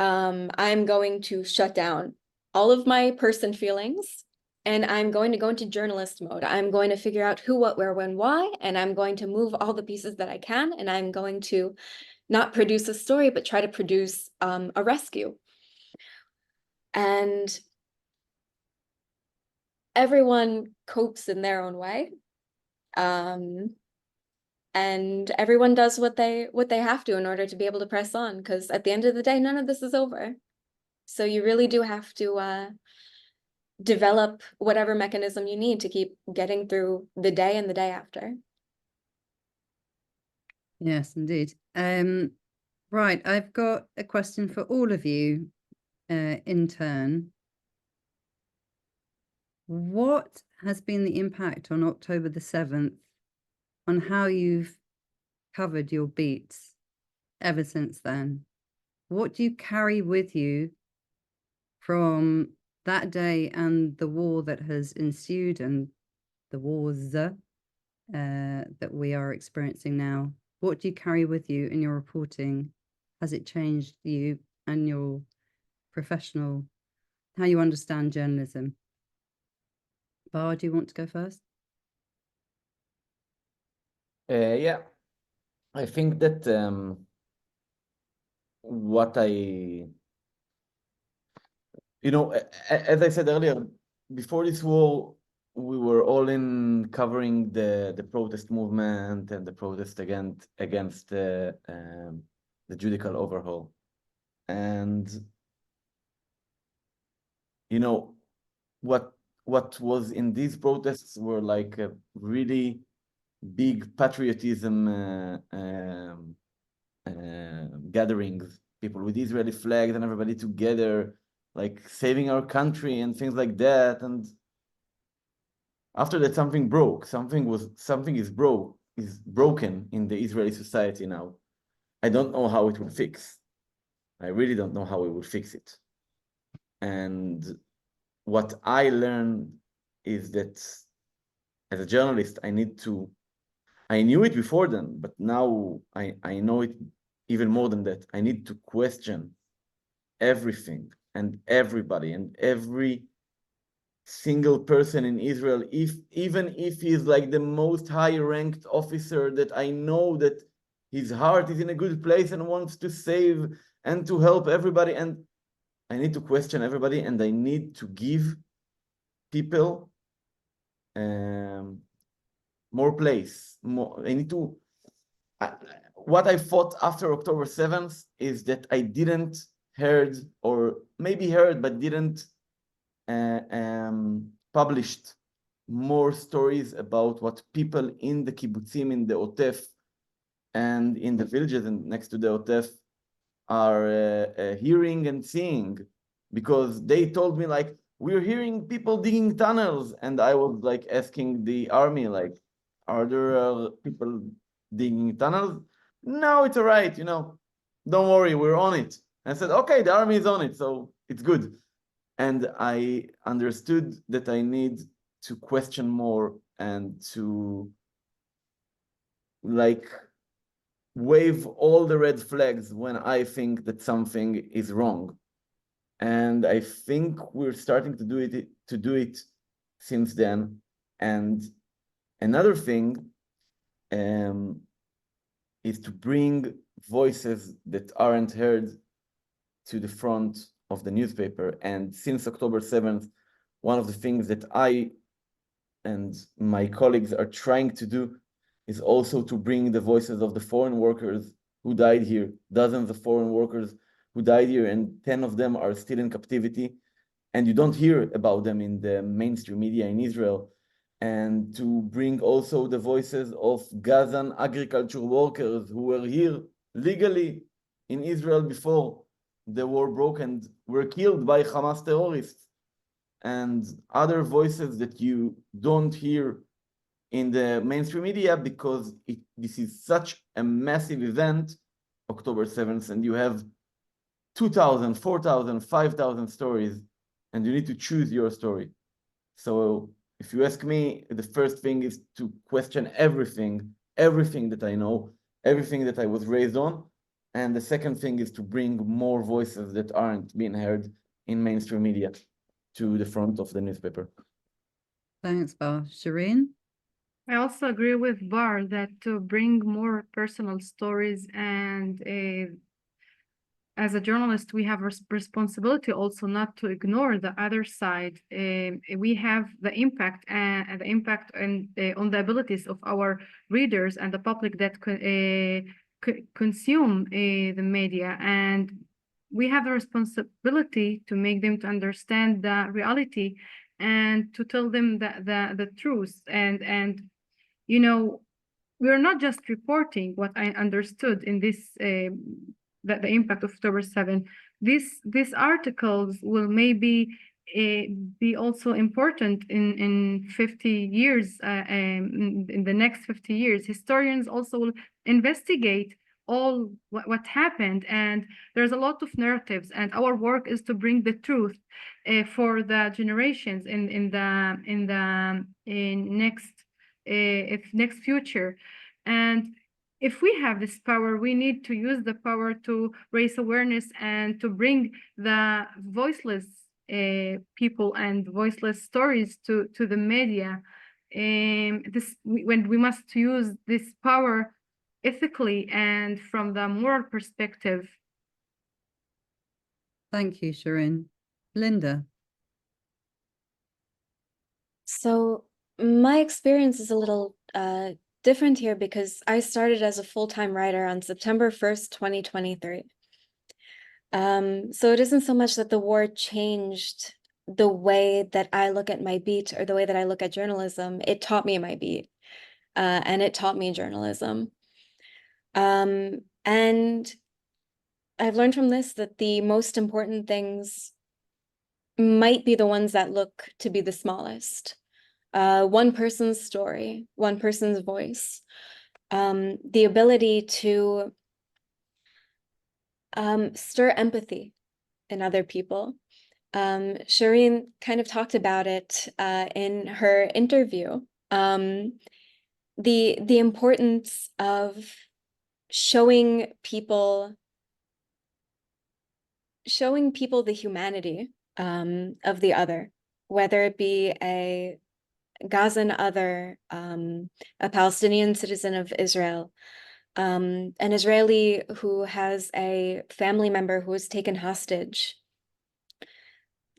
I'm going to shut down all of my person feelings, and I'm going to go into journalist mode. I'm going to figure out who, what, where, when, why, and I'm going to move all the pieces that I can, and I'm going to not produce a story, but try to produce a rescue. And everyone copes in their own way. And everyone does what they have to in order to be able to press on, because at the end of the day, none of this is over. So you really do have to develop whatever mechanism you need to keep getting through the day and the day after. Yes, indeed. Right, I've got a question for all of you in turn. What has been the impact on October the 7th on how you've covered your beats ever since then? What do you carry with you from that day and the war that has ensued and the wars that we are experiencing now? What do you carry with you in your reporting? Has it changed you and your professional, how you understand journalism? Bar, do you want to go first? Yeah, I think that what as I said earlier, before this war, we were all in covering the protest movement and the protest against the judicial overhaul. And what was in these protests were like a really big patriotism gatherings, people with Israeli flags and everybody together, like saving our country and things like that. And after that, something broke. Something is broken in the Israeli society now. I don't know how it will fix. I really don't know how we will fix it. And what I learned is that as a journalist, I knew it before then, but now I know it even more than that. I need to question everything and everybody and every single person in Israel, even if he's like the most high-ranked officer, that I know that his heart is in a good place and wants to save and to help everybody. And I need to question everybody, and I need to give people more place. What I fought after October 7th is that I didn't heard, or maybe heard, but didn't published more stories about what people in the kibbutzim, in the Otef, and in the villages and next to the Otef are hearing and seeing, because they told me, like, we're hearing people digging tunnels, and I was like asking the army, like, are there people digging tunnels? No, it's all right, don't worry, we're on it. And I said, okay, the army is on it, so it's good. And I understood that I need to question more and to like wave all the red flags when I think that something is wrong. And I think we're starting to do it since then. And another thing is to bring voices that aren't heard to the front of the newspaper. And since October 7th, one of the things that I and my colleagues are trying to do is also to bring the voices of the foreign workers who died here, dozens of foreign workers who died here, and 10 of them are still in captivity. and you don't hear about them in the mainstream media in Israel, and to bring also the voices of Gazan agriculture workers who were here legally in Israel before the war broke and were killed by Hamas terrorists, and other voices that you don't hear in the mainstream media because this is such a massive event, October 7th, and you have 2,000, 4,000, 5,000 stories, and you need to choose your story. So if you ask me, the first thing is to question everything that I know, everything that I was raised on. And the second thing is to bring more voices that aren't being heard in mainstream media to the front of the newspaper. Thanks, Bar. Shireen? I also agree with Bar that to bring more personal stories, and as a journalist, we have responsibility also not to ignore the other side. We have the impact and the impact on the abilities of our readers and the public that consume the media, and we have a responsibility to make them to understand the reality and to tell them the truth. And you know, we're not just reporting what I understood in this the impact of October 7. These articles will maybe be also important in 50 years, in the next 50 years. Historians also will investigate all what happened, and there's a lot of narratives, and our work is to bring the truth for the generations in next future. And if we have this power, we need to use the power to raise awareness and to bring the voiceless people and voiceless stories to the media. When we must use this power ethically and from the moral perspective. Thank you, Shireen. Linda? So my experience is a little different here because I started as a full-time writer on September 1st, 2023. So it isn't so much that the war changed the way that I look at my beat or the way that I look at journalism. It taught me my beat, and it taught me journalism. And I've learned from this that the most important things might be the ones that look to be the smallest. One person's story, one person's voice, the ability to stir empathy in other people. Shireen kind of talked about it in her interview. The importance of showing people the humanity of the other, whether it be a Gazan other, a Palestinian citizen of Israel, an Israeli who has a family member who was taken hostage.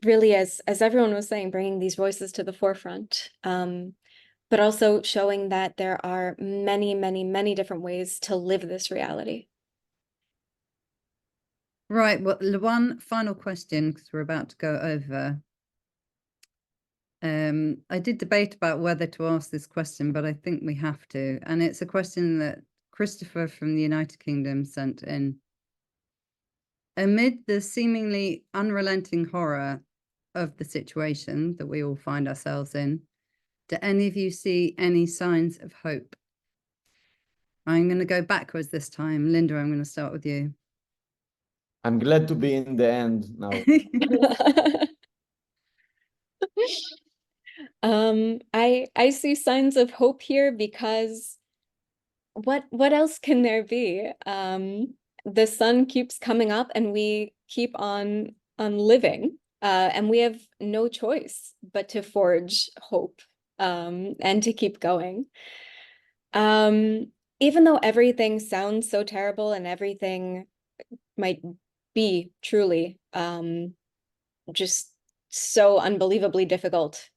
Really, as everyone was saying, bringing these voices to the forefront, but also showing that there are many, many, many different ways to live this reality. Right, well, one final question, because we're about to go over. I did debate about whether to ask this question, but I think we have to. And it's a question that Christopher from the United Kingdom sent in. Amid the seemingly unrelenting horror of the situation that we all find ourselves in, do any of you see any signs of hope? I'm going to go backwards this time. Linda, I'm going to start with you. I'm glad to be in the end now. I see signs of hope here because what else can there be? The sun keeps coming up and we keep on living, and we have no choice but to forge hope, and to keep going. Even though everything sounds so terrible and everything might be truly just so unbelievably difficult,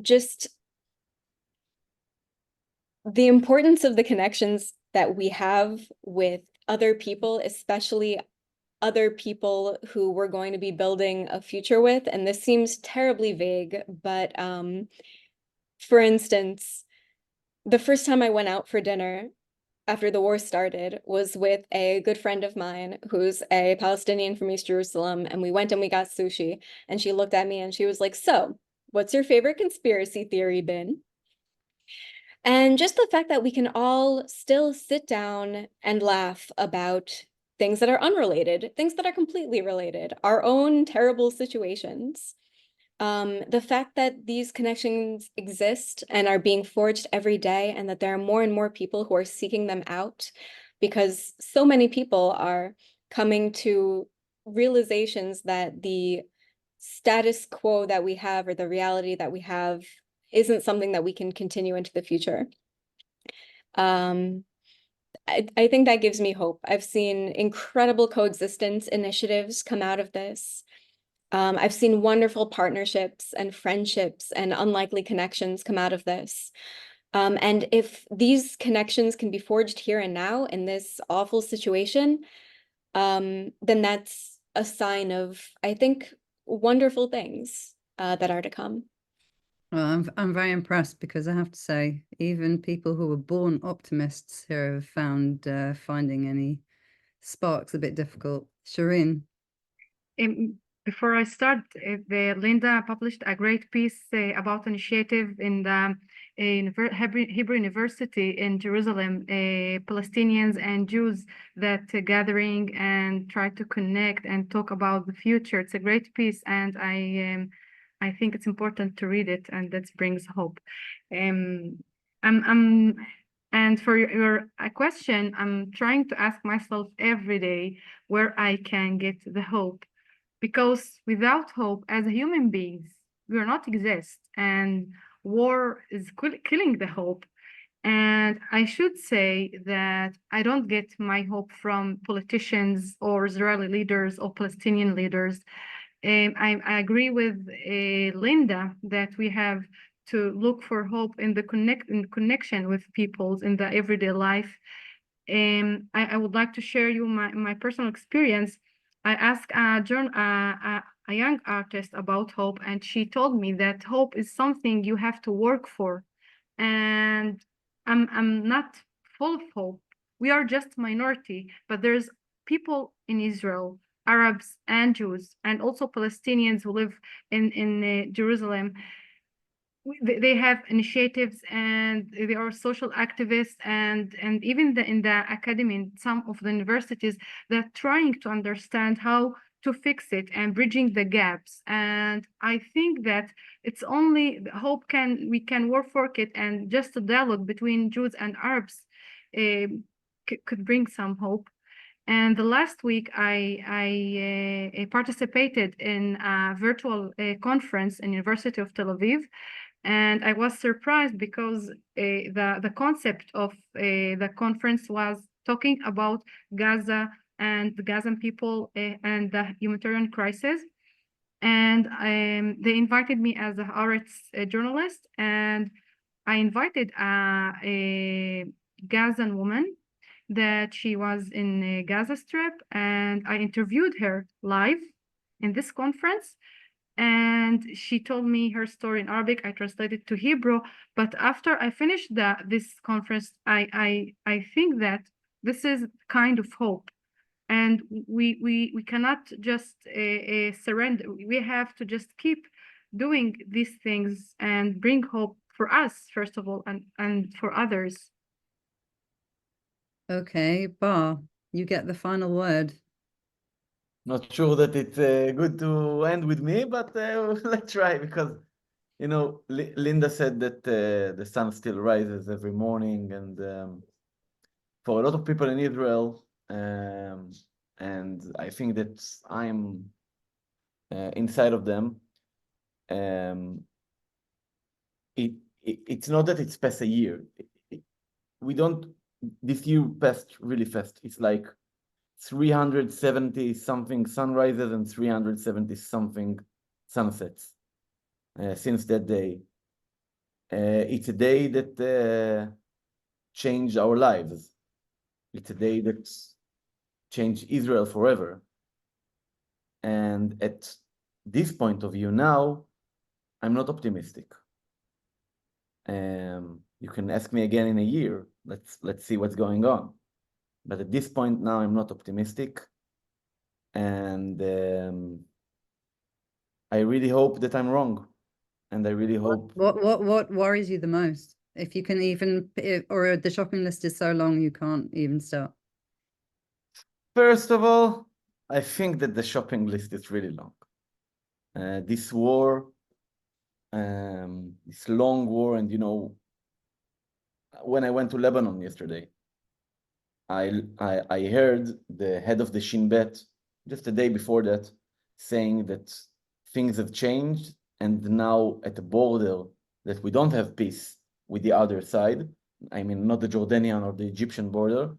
just the importance of the connections that we have with other people, especially other people who we're going to be building a future with. And this seems terribly vague, but for instance, the first time I went out for dinner after the war started was with a good friend of mine who's a Palestinian from East Jerusalem, and we went and we got sushi, and she looked at me and she was like, "So, what's your favorite conspiracy theory been?" And just the fact that we can all still sit down and laugh about things that are unrelated, things that are completely related, our own terrible situations. The fact that these connections exist and are being forged every day, and that there are more and more people who are seeking them out, because so many people are coming to realizations that the status quo that we have, or the reality that we have, isn't something that we can continue into the future. I think that gives me hope. I've seen incredible coexistence initiatives come out of this. I've seen wonderful partnerships and friendships and unlikely connections come out of this. And if these connections can be forged here and now in this awful situation, then that's a sign of, I think, wonderful things that are to come. Well, I'm very impressed, because I have to say, even people who were born optimists here have found finding any sparks a bit difficult. Shireen. Before I start, Linda published a great piece about initiative in the Hebrew University in Jerusalem, Palestinians and Jews that gathering and try to connect and talk about the future. It's a great piece, and I think it's important to read it, and that brings hope. And for your question, I'm trying to ask myself every day where I can get the hope. Because without hope, as human beings, we will not exist, and war is killing the hope. And I should say that I don't get my hope from politicians or Israeli leaders or Palestinian leaders. I agree with Linda that we have to look for hope in the connection with peoples in the everyday life. I would like to share you my personal experience. I asked a young artist about hope, and she told me that hope is something you have to work for. And I'm not full of hope. We are just minority, but there's people in Israel, Arabs and Jews, and also Palestinians who live in Jerusalem. They have initiatives, and they are social activists, and even in the academy, in some of the universities, they're trying to understand how to fix it and bridging the gaps. And I think that it's only hope we can work for it, and just a dialogue between Jews and Arabs could bring some hope. And the last week, I participated in a virtual conference in University of Tel Aviv. And I was surprised because the concept of the conference was talking about Gaza and the Gazan people and the humanitarian crisis. And they invited me as a Haaretz journalist, and I invited a Gazan woman that she was in a Gaza Strip, and I interviewed her live in this conference. And she told me her story in Arabic. I translated to Hebrew. But after I finished this conference, I think that this is kind of hope, and we cannot just surrender. We have to just keep doing these things and bring hope for us, first of all, and for others. Okay, Bar, you get the final word. Not sure that it's good to end with me, but let's try, because, you know, Linda said that the sun still rises every morning, and for a lot of people in Israel, and I think that I'm inside of them, it's not that it's past a year. This year passed really fast. It's like 370 something sunrises and 370 something sunsets since that day. It's a day that changed our lives. It's a day that changed Israel forever. And at this point of view now, I'm not optimistic. You can ask me again in a year. Let's see what's going on. But at this point now, I'm not optimistic. And I really hope that I'm wrong. And I really hope. What worries you the most? If you can even, or the shopping list is so long you can't even start. First of all, I think that the shopping list is really long. This war, this long war, and when I went to Lebanon yesterday, I heard the head of the Shin Bet just the day before that saying that things have changed, and now at the border that we don't have peace with the other side. I mean, not the Jordanian or the Egyptian border.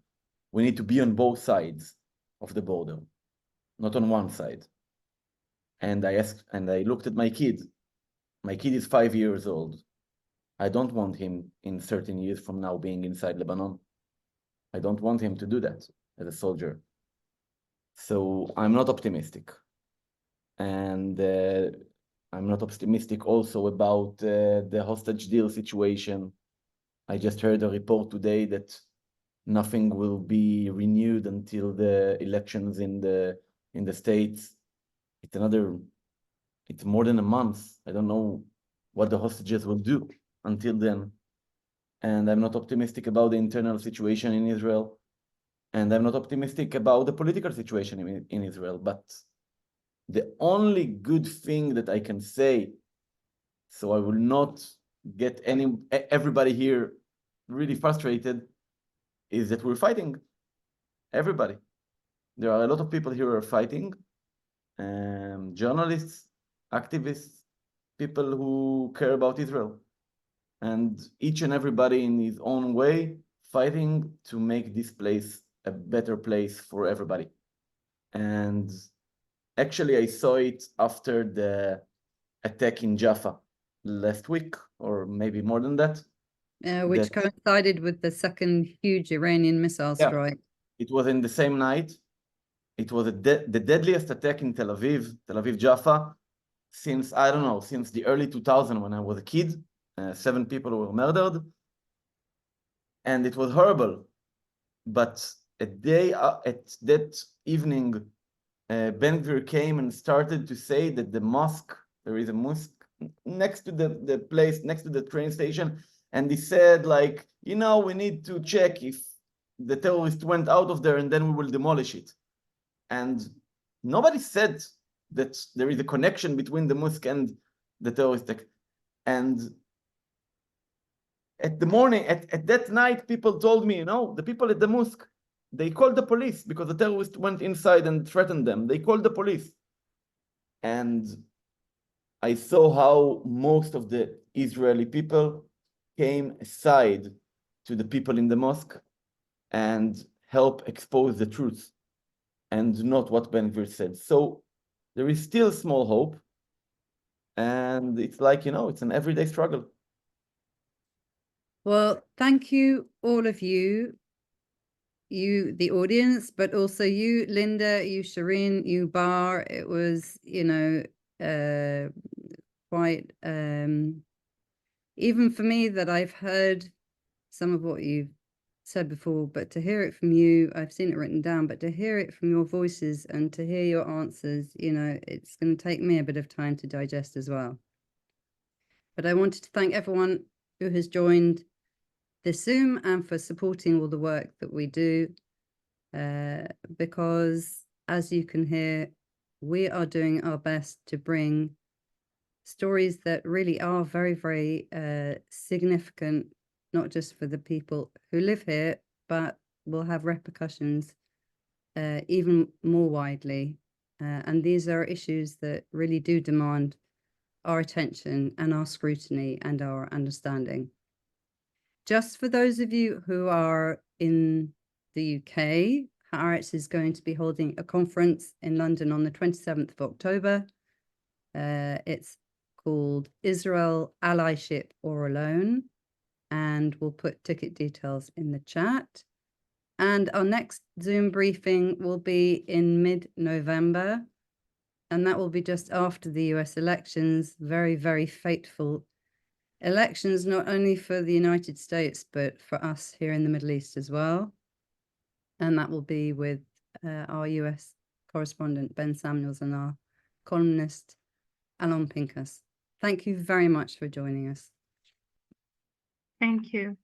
We need to be on both sides of the border, not on one side. And I looked at my kid. My kid is 5 years old. I don't want him in 13 years from now being inside Lebanon. I don't want him to do that as a soldier. So I'm not optimistic. And I'm not optimistic also about the hostage deal situation. I just heard a report today that nothing will be renewed until the elections in the States. It's more than a month. I don't know what the hostages will do until then. And I'm not optimistic about the internal situation in Israel. And I'm not optimistic about the political situation in Israel. But the only good thing that I can say, so I will not get everybody here really frustrated, is that we're fighting. Everybody. There are a lot of people here who are fighting. Journalists, activists, people who care about Israel. And each and everybody in his own way fighting to make this place a better place for everybody. And actually, I saw it after the attack in Jaffa last week, or maybe more than that. Which coincided with the second huge Iranian missile strike. It was in the same night. It was the deadliest attack in Tel Aviv Jaffa, since the early 2000s when I was a kid. 7 people were murdered, and it was horrible. But at that evening, Ben Gvir came and started to say that there is a mosque next to the place, next to the train station, and he said, like, we need to check if the terrorist went out of there, and then we will demolish it. And nobody said that there is a connection between the mosque and the terrorist attack. And at that night, people told me, the people at the mosque, they called the police because the terrorist went inside and threatened them. They called the police. And I saw how most of the Israeli people came aside to the people in the mosque and help expose the truth and not what Ben Gvir said. So there is still small hope. And it's like, it's an everyday struggle. Well, thank you, all of you, the audience, but also you, Linda, you, Shireen, you, Bar. It was, quite, even for me that I've heard some of what you've said before, but to hear it from you, I've seen it written down, but to hear it from your voices and to hear your answers, it's going to take me a bit of time to digest as well. But I wanted to thank everyone who has joined this Zoom and for supporting all the work that we do, because as you can hear, we are doing our best to bring stories that really are very, very significant, not just for the people who live here, but will have repercussions even more widely. And these are issues that really do demand our attention and our scrutiny and our understanding. Just for those of you who are in the UK, Haaretz is going to be holding a conference in London on the 27th of October. It's called Israel Allyship or Alone, and we'll put ticket details in the chat. And our next Zoom briefing will be in mid-November, and that will be just after the US elections, very, very fateful elections, not only for the United States, but for us here in the Middle East as well. And that will be with our US correspondent, Ben Samuels, and our columnist, Alon Pincus. Thank you very much for joining us. Thank you.